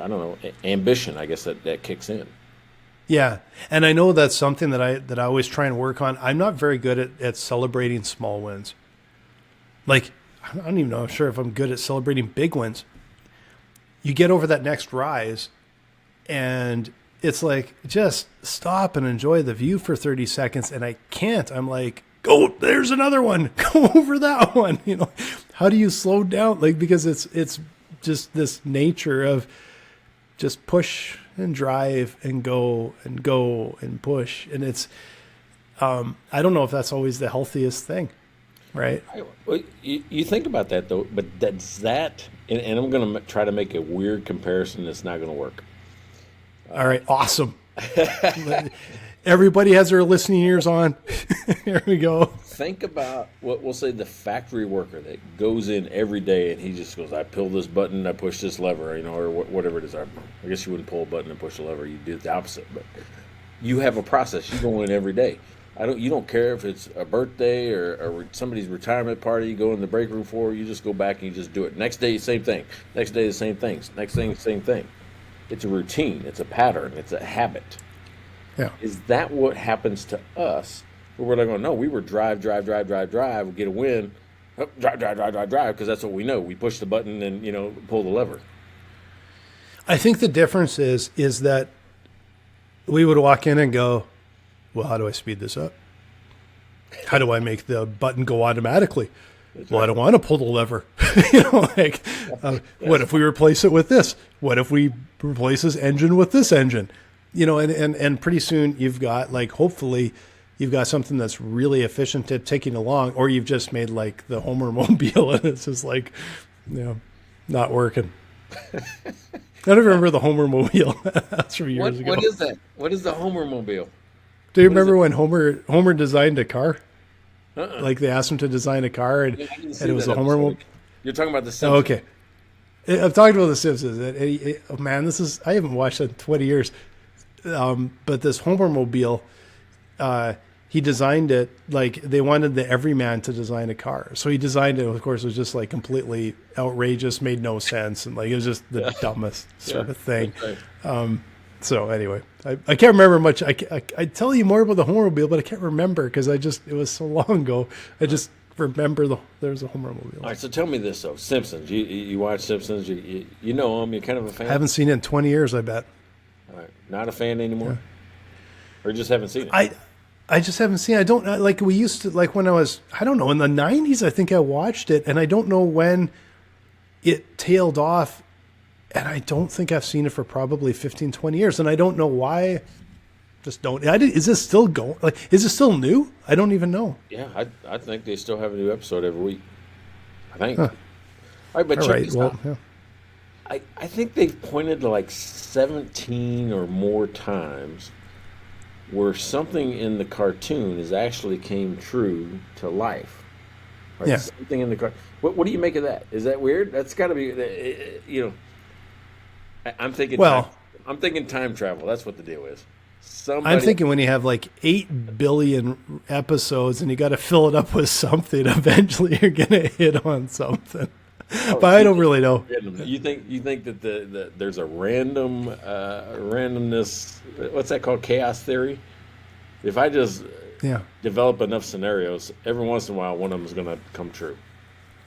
don't know, ambition, I guess that kicks in. Yeah. And I know that's something that I always try and work on. I'm not very good at celebrating small wins. Like, I don't even know, I'm sure if I'm good at celebrating big wins. You get over that next rise and it's like, just stop and enjoy the view for 30 seconds. And I can't. I'm like, go, there's another one. Go over that one. How do you slow down? Like, because it's just this nature of just push and drive and go and push. And it's, I don't know if that's always the healthiest thing, right? Well, you think about that though, but and I'm going to try to make a weird comparison that's not going to work. All right. Awesome. Everybody has their listening ears on. Here we go. Think about what we'll say the factory worker that goes in every day and he just goes, I pull this button, I push this lever, or whatever it is. I guess you wouldn't pull a button and push a lever. You do the opposite. But you have a process. You go in every day. You don't care if it's a birthday or somebody's retirement party. You go in the break room for. You just go back and you just do it. Next day, same thing. Next day, the same things. Next thing, same thing. It's a routine. It's a pattern. It's a habit. Yeah. Is that what happens to us? Where we're like, oh, no, we were drive, we get a win, drive, because that's what we know. We push the button and, pull the lever. I think the difference is that we would walk in and go, well, how do I speed this up? How do I make the button go automatically? Well, I don't want to pull the lever. What if we replace it with this? What if we replace this engine with this engine? And pretty soon you've got, like, hopefully you've got something that's really efficient at taking along, or you've just made like the Homer mobile and it's just like, not working. I don't remember the Homer mobile. That's from years ago. What is that? What is the Homer mobile? Do you remember when Homer designed a car? Like they asked him to design a car and it was the Homer mobile. You're talking about the Simpsons. Oh, okay. I've talked about the Simpsons. Oh, man, I haven't watched it in 20 years. But this Homer mobile, he designed it like they wanted the everyman to design a car. So he designed it. Of course, it was just like completely outrageous, made no sense. And like, it was just the dumbest sort of thing. Right. So anyway, I can't remember much. I tell you more about the Homermobile, but I can't remember because it was so long ago. I just remember there's a Homermobile. All right, so tell me this though, Simpsons. You watch Simpsons? You know them. You're kind of a fan. I haven't seen it in 20 years. I bet. Right. Not a fan anymore, or just haven't seen it. I just haven't seen. I don't like we used to like when I was. I don't know in the '90s. I think I watched it, and I don't know when it tailed off. And I don't think I've seen it for probably 15, 20 years, and I don't know why. Just don't. Is this still going? Like, is it still new? I don't even know. Yeah, I think they still have a new episode every week. I think. Huh. All right, but All check right. this Well, out. yeah. I think they've pointed to like 17 or more times where something in the cartoon is actually came true to life. Right? Yeah. Something in the car. What do you make of that? Is that weird? That's got to be, I'm thinking. Well, I'm thinking time travel. That's what the deal is. I'm thinking when you have like 8 billion episodes and you got to fill it up with something, eventually you're gonna hit on something. But I don't really know. You think that there's a randomness? What's that called? Chaos theory. If I just develop enough scenarios, every once in a while, one of them is going to come true.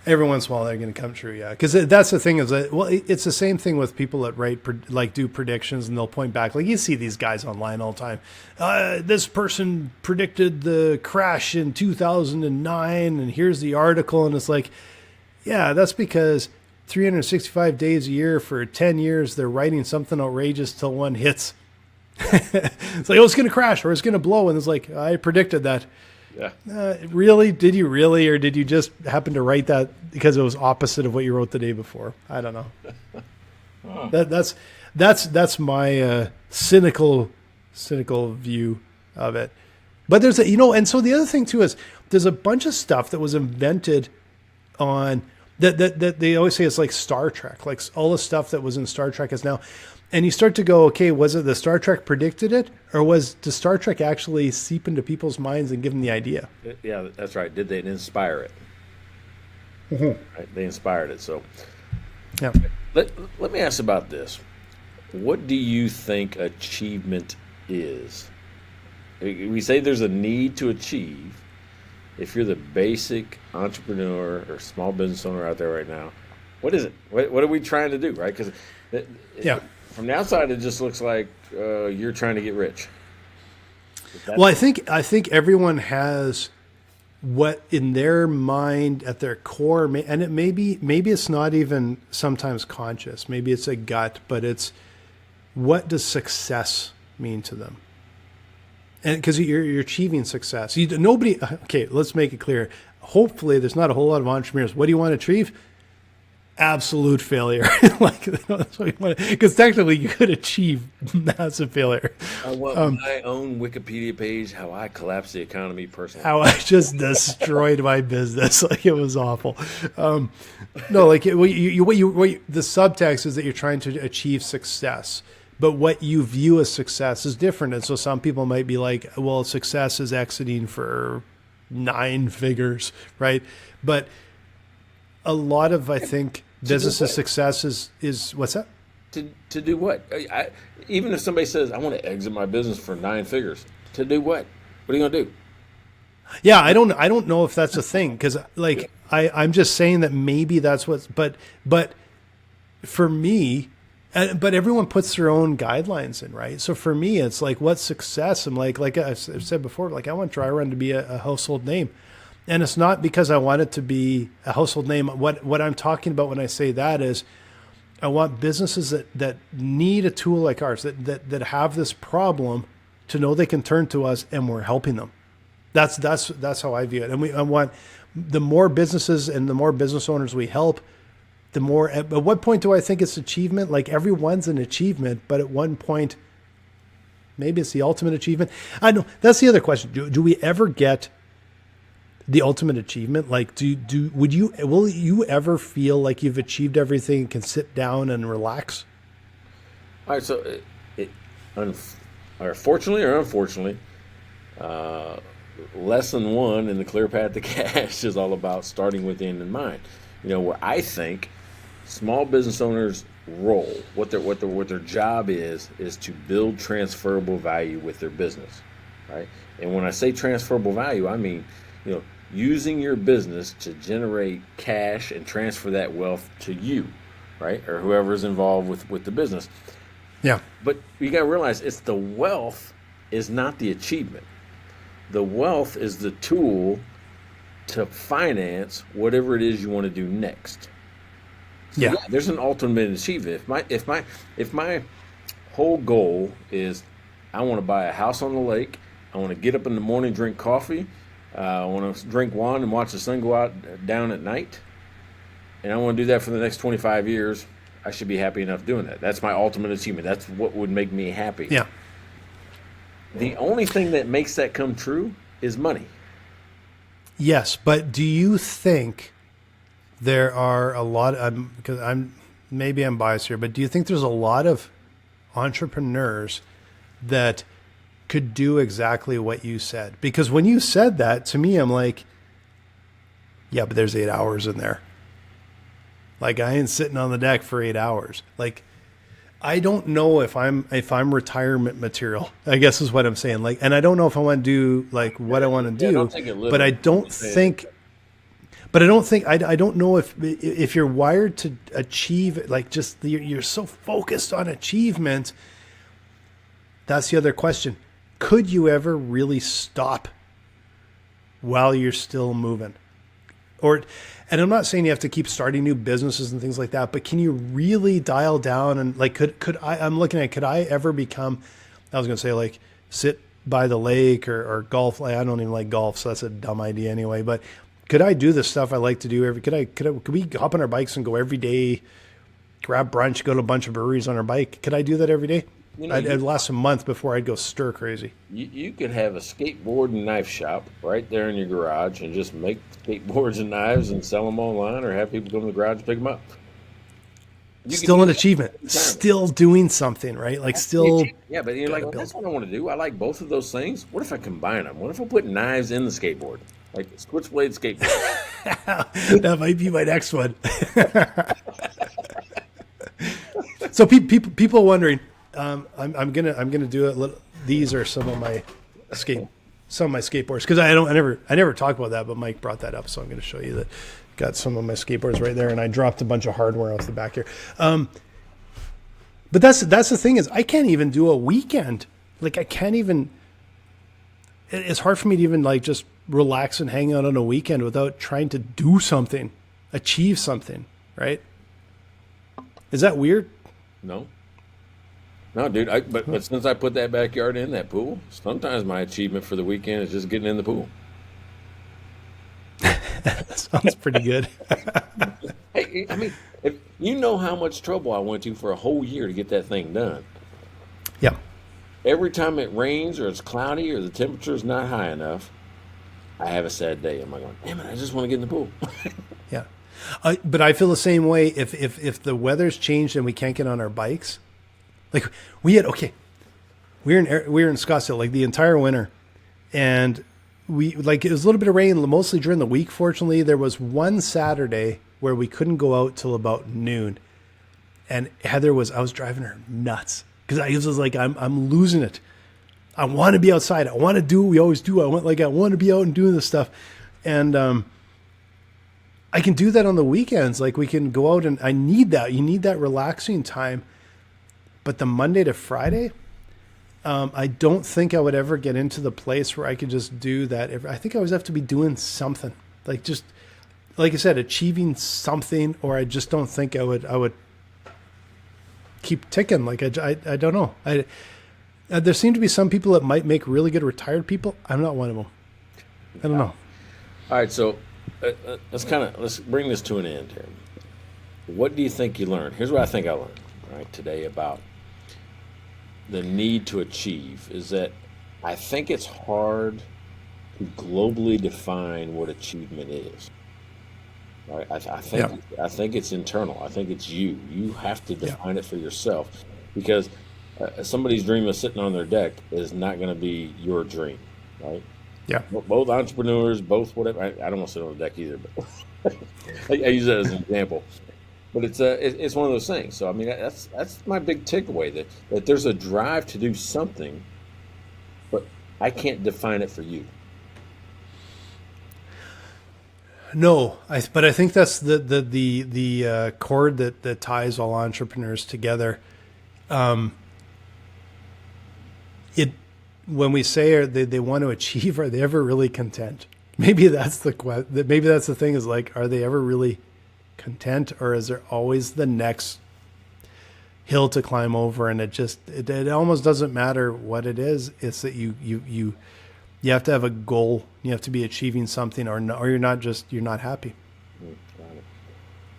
Every once in a while, they're going to come true, yeah. Because that's the thing is that, well, it's the same thing with people that do predictions, and they'll point back. Like you see these guys online all the time. This person predicted the crash in 2009, and here's the article, and it's like, yeah, that's because 365 days a year for 10 years, they're writing something outrageous till one hits. It's like, oh, it's going to crash or it's going to blow, and it's like, I predicted that. Yeah. Really? Did you really, or did you just happen to write that because it was opposite of what you wrote the day before? I don't know. That's my cynical view of it. But there's and so the other thing too is there's a bunch of stuff that was invented on that they always say it's like Star Trek, like all the stuff that was in Star Trek is now. And you start to go, okay, was it the Star Trek predicted it, or did Star Trek actually seep into people's minds and give them the idea? Yeah, that's right. Did they inspire it? Mm-hmm. Right, they inspired it. So, yeah. Let me ask about this. What do you think achievement is? We say there's a need to achieve. If you're the basic entrepreneur or small business owner out there right now, what is it? What are we trying to do, right? Because from the outside, it just looks like you're trying to get rich. Well, I think everyone has what in their mind at their core, and it maybe it's not even sometimes conscious. Maybe it's a gut, but it's what does success mean to them? And because you're achieving success, nobody. Okay, let's make it clear. Hopefully, there's not a whole lot of entrepreneurs. What do you want to achieve? Absolute failure. That's what you want, because technically you could achieve massive failure. My own Wikipedia page, how I collapsed the economy personally. How I just destroyed my business. Like it was awful. No, like the subtext is that you're trying to achieve success, but what you view as success is different. And so some people might be like, well, success is exiting for 9 figures, right? But a lot of, I think, business success is what's that? To do what? Even if somebody says, I want to exit my business for 9 figures, to do what? What are you going to do? Yeah, I don't know if that's a thing, because like I'm just saying that maybe that's what's, but for me, but everyone puts their own guidelines in, right? So for me, it's like, what's success? I'm like I've said before, like I want Dry Run to be a household name. And it's not because I want it to be a household name. What I'm talking about when I say that is I want businesses that need a tool like ours, that have this problem, to know they can turn to us and we're helping them. That's how I view it. And I want the more businesses and the more business owners we help, the more. At what point do I think it's achievement? Like everyone's an achievement, but at one point, maybe it's the ultimate achievement. I know that's the other question. Do we ever get the ultimate achievement? Like, will you ever feel like you've achieved everything and can sit down and relax? All right, so fortunately or unfortunately, lesson 1 in the Clear Path to Cash is all about starting with the end in mind. Where I think small business owners' role, what their job is to build transferable value with their business, right? And when I say transferable value, I mean, using your business to generate cash and transfer that wealth to you, right? Or whoever's involved with the business. Yeah. But you got to realize it's the wealth is not the achievement. The wealth is the tool to finance whatever it is you want to do next. So Yeah. there's an ultimate achievement. If my whole goal is I want to buy a house on the lake, I want to get up in the morning, drink coffee, I want to drink wine and watch the sun go out down at night, and I want to do that for the next 25 years, I should be happy enough doing that. That's my ultimate achievement. That's what would make me happy. Yeah. The only thing that makes that come true is money. Yes, but do you think there are a lot because I'm biased here, but do you think there's a lot of entrepreneurs that could do exactly what you said? Because when you said that to me, I'm like, yeah, but there's 8 hours in there. Like, I ain't sitting on the deck for 8 hours. Like, I don't know if I'm retirement material, I guess is what I'm saying. Like, and I don't know if I want to do like what I want to do, but I don't know if you're wired to achieve, like, just you're so focused on achievement. That's the other question. Could you ever really stop while you're still moving? And I'm not saying you have to keep starting new businesses and things like that, but can you really dial down and, like, could I ever become, I was going to say, like, sit by the lake or golf. Like, I don't even like golf, so that's a dumb idea anyway, but could I do the stuff I like to do could we hop on our bikes and go every day, grab brunch, go to a bunch of breweries on our bike? Could I do that every day? It'd last a month before I'd go stir crazy. You could have a skateboard and knife shop right there in your garage and just make skateboards and knives and sell them online, or have people come to the garage and pick them up. Still an achievement. Still doing something, right? Like, still. Yeah, but you're like, well, that's what I want to do. I like both of those things. What if I combine them? What if I put knives in the skateboard? Like the switchblade skateboard. That might be my next one. So people wondering, I'm gonna do it. These are some of my skateboards, because I never talk about that, but Mike brought that up, so I'm going to show you that. Got some of my skateboards right there, and I dropped a bunch of hardware off the back here. But that's the thing, is I can't even do a weekend. Like, I can't even. It's hard for me to even, like, just relax and hang out on a weekend without trying to do something, achieve something, right? Is that weird? No, dude. But since I put that backyard in that pool, sometimes my achievement for the weekend is just getting in the pool. That sounds pretty good. Hey, I mean, if you know how much trouble I went to for a whole year to get that thing done. Yeah. Every time it rains or it's cloudy or the temperature's not high enough, I have a sad day. I'm like, damn it, I just want to get in the pool. Yeah. But I feel the same way if the weather's changed and we can't get on our bikes. Like, we were in Scottsdale like the entire winter, and it was a little bit of rain mostly during the week. Fortunately, there was one Saturday where we couldn't go out till about noon, and I was driving her nuts because I was like, I'm losing it. I want to be outside. I want to do what we always do. I want to be out and doing this stuff, and I can do that on the weekends. Like, we can go out, and I need that. You need that relaxing time. But the Monday to Friday, I don't think I would ever get into the place where I could just do that. I think I always have to be doing something, like, just like I said, achieving something, or I just don't think I would keep ticking. Like, I don't know. There seem to be some people that might make really good retired people. I'm not one of them. I don't know. All right, so let's bring this to an end here. What do you think you learned? Here's what I think I learned today about the need to achieve, is that I think it's hard to globally define what achievement is. Right? I think it's internal. I think it's you. You have to define it for yourself, because somebody's dream of sitting on their deck is not going to be your dream, right? Yeah. Both entrepreneurs, both whatever. I don't want to sit on the deck either, but I use that as an example. But it's one of those things. So I mean, that's my big takeaway, that there's a drive to do something, but I can't define it for you. No, but I think that's the cord that ties all entrepreneurs together. when we say they want to achieve, are they ever really content? Maybe that's maybe that's the thing, is like, are they ever really content, or is there always the next hill to climb over? And it almost doesn't matter what it is. It's that you have to have a goal. You have to be achieving something, or you're not happy.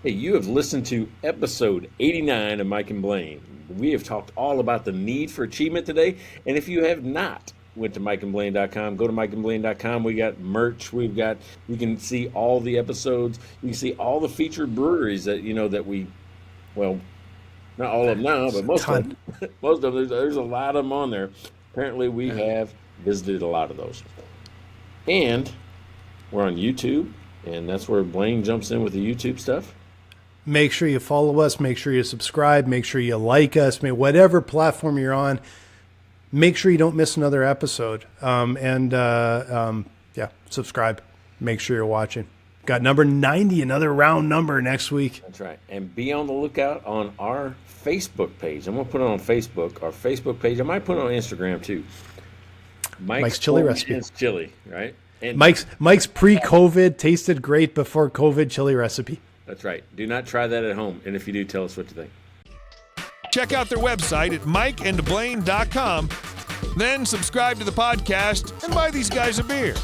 Hey, you have listened to episode 89 of Mike and Blaine. We have talked all about the need for achievement today. And if you have not went to mikeandblaine.com, go to mikeandblaine.com. We got merch. You can see all the episodes. You can see all the featured breweries that, that we, well, not all of them now, but most of them. Most of them. There's a lot of them on there. Apparently, we have visited a lot of those. And we're on YouTube, and that's where Blaine jumps in with the YouTube stuff. Make sure you follow us. Make sure you subscribe. Make sure you like us. Whatever platform you're on, make sure you don't miss another episode. Subscribe. Make sure you're watching. Got number 90, another round number next week. That's right. And be on the lookout on our Facebook page. I'm going to put it on Facebook, our Facebook page. I might put it on Instagram too. Mike's chili recipe. It's chili, right? And Mike's pre-COVID, tasted great before COVID chili recipe. That's right. Do not try that at home. And if you do, tell us what you think. Check out their website at mikeandblaine.com. Then subscribe to the podcast and buy these guys a beer.